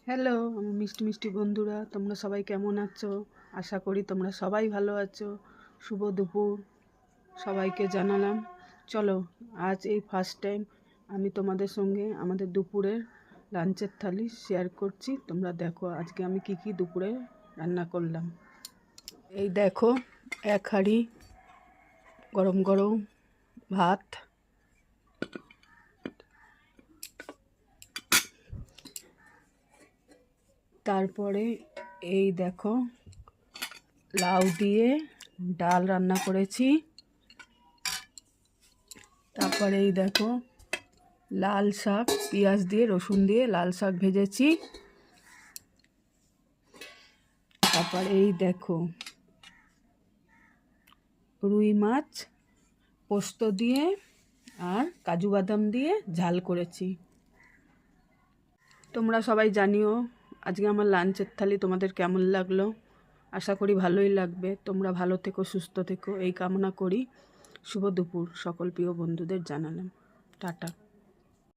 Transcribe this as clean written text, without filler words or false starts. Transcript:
Hello, আমার মিষ্টি মিষ্টি বন্ধুরা, তোমরা সবাই কেমন আছো? আশা করি তোমরা সবাই ভালো আছো। শুভ দুপুর সবাইকে জানালাম। চলো, আজ এই ফার্স্ট টাইম আমি তোমাদের সঙ্গে আমাদের দুপুরের লাঞ্চের থালি শেয়ার করছি। তোমরা দেখো আজকে আমি কি দুপুরে রান্না করলাম। এই দেখো, এক হাঁড়ি গরম গরম ভাত, তারপরে এই দেখো লাউ দিয়ে ডাল রান্না করেছি। তারপরে এই দেখো লাল শাক, পেঁয়াজ দিয়ে রসুন দিয়ে লাল শাক ভেজেছি। তারপর এই দেখো রুই মাছ পোস্ত দিয়ে আর কাজু বাদাম দিয়ে ঝাল করেছি। তোমরা সবাই জানিও আজকে আমার লাঞ্চের থালি তোমাদের কেমন লাগলো। আশা করি ভালোই লাগবে। তোমরা ভালো থেকো, সুস্থ থেকো এই কামনা করি। শুভ দুপুর সকল প্রিয় বন্ধুদের জানালাম। টাটা।